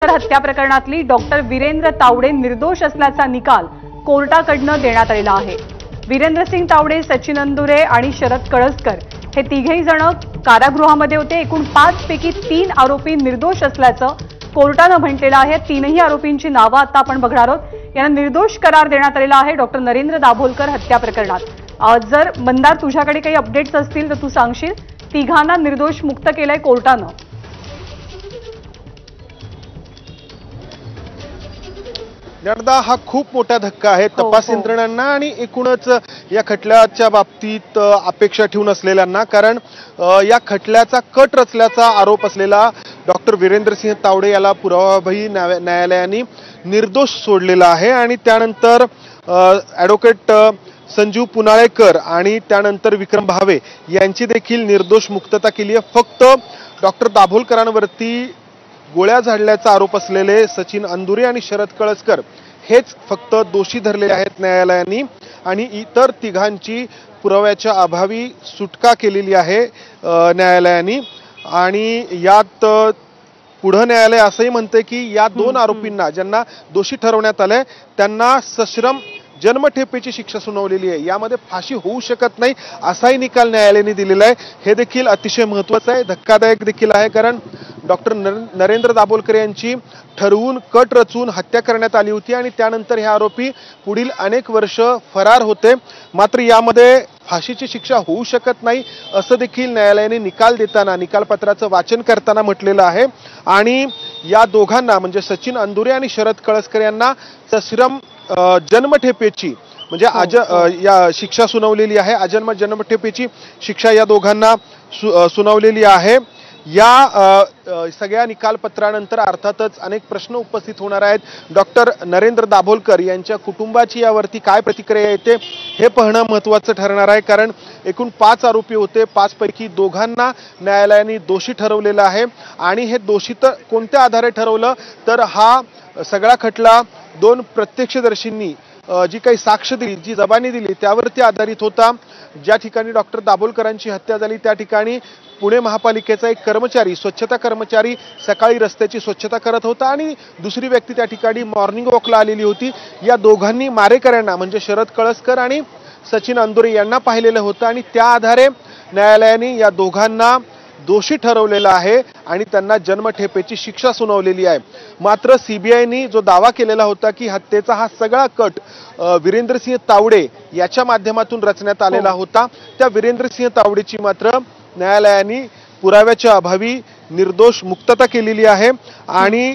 हत्या प्रकरणातली डॉक्टर वीरेंद्र तावडे निर्दोष असल्याचा निकाल कोर्टाकडून देण्यात आलेला आहे। वीरेंद्र सिंग तावडे, सचिन अंदुरे आणि शरद कळसकर हे तिघेही जण कारागृहामध्ये होते। एकूण 5 पैकी 3 आरोपी निर्दोष असल्याचं कोर्टाने म्हटलेलं आहे। तीनही आरोपींची नावं आता आपण बघणार आहोत। यांना निर्दोष करार देण्यात आलेला आहे डॉक्टर नरेंद्र दाभोलकर हत्या प्रकरणात। जर मंदार तुझ्याकडे काही अपडेट्स असतील तर तू सांगशील। तिघांना निर्दोष मुक्त केलंय कोर्टानं। ज्ञानदा, हा खूप मोठा धक्का आहे तपास यंत्रणांना आणि एकूणच या खटल्याच्या बाबतीत अपेक्षा ठेवून असलेल्यांना। कारण या खटल्याचा कट रचल्याचा आरोप असलेला डॉक्टर वीरेंद्र सिंह तावडे याला पुरावाबाह्य न्यायालयाने निर्दोष सोडलेला आहे। आणि त्यानंतर ॲडव्होकेट संजीव पुनाळेकर आणि त्यानंतर विक्रम भावे यांची देखील निर्दोष मुक्तता केली आहे। फक्त डॉक्टर दाभोलकरांवरती गोळ्या झाडल्याचा आरोप असलेले सचिन अंदुरे आणि शरद कळसकर हेच फक्त दोषी धरले आहेत न्यायालयाने। आणि इतर तिघांची पुराव्याच्या अभावी सुटका केलेली आहे न्यायालयाने। आणि यात पुढे न्यायालय असंही म्हणते की या 2 आरोपींना ज्यांना दोषी ठरवण्यात आले त्यांना सश्रम जन्मठेपेची शिक्षा सुनावलेली आहे। यामध्ये फाशी होऊ शकत नाही असाही निकाल न्यायालयाने दिलेला आहे। हे देखील अतिशय महत्त्वाचं आहे, धक्कादायक देखील आहे। कारण डॉक्टर नरेंद्र दाभोलकर यांची ठरवून कट रचून हत्या करण्यात आली होती आणि त्यानंतर हे आरोपी पुढील अनेक वर्ष फरार होते। मात्र यामध्ये फाशीची शिक्षा होऊ शकत नाही असं देखील न्यायालयाने निकाल देताना, निकालपत्राचं वाचन करताना म्हटलेलं आहे। आणि या दोघांना म्हणजे सचिन अंदुरे आणि शरद कळसकर यांना सश्रम जन्मठेपेची म्हणजे या शिक्षा सुनावलेली आहे। आजन्म जन्मठेपेची शिक्षा या दोघांना सुनावलेली आहे। या सगळ्या निकालपत्रानंतर अर्थातच अनेक प्रश्न उपस्थित होणार आहेत। डॉक्टर नरेंद्र दाभोलकर यांच्या कुटुंबाची यावरती काय प्रतिक्रिया येते हे पाहणं महत्त्वाचं ठरणार आहे। कारण एकूण 5 आरोपी होते, 5 पैकी दोघांना न्यायालयाने दोषी ठरवलेलं आहे। आणि हे दोषी तर कोणत्या आधारे ठरवलं तर हा सगळा खटला 2 प्रत्यक्षदर्शींनी जी काही साक्ष दिली, जी जबानी दिली त्यावरती आधारित होता। ज्या ठिकाणी डॉक्टर दाभोलकरांची हत्या झाली त्या ठिकाणी पुणे महापालिकेचा एक कर्मचारी, स्वच्छता कर्मचारी सकाळी रस्त्याची स्वच्छता करत होता आणि दुसरी व्यक्ती त्या ठिकाणी मॉर्निंग वॉकला आलेली होती। या दोघांनी मारेकऱ्यांना म्हणजे शरद कळसकर आणि सचिन अंदुरे यांना पाहिलेलं होतं आणि त्या आधारे न्यायालयाने या दोघांना दोषी ठरवलेला आहे आणि त्यांना जन्मठेपेची शिक्षा सुनावलेली आहे। मात्र सीबीआयने जो दावा केलेला होता की हत्येचा हा सगळा कट वीरेंद्र सिंह तावडे याच्या माध्यमातून रचण्यात आलेला होता, त्या वीरेंद्र सिंह तावडेची मात्र न्यायालयाने पुराव्याच्या अभावी निर्दोष मुक्तता केलेली आहे। आणि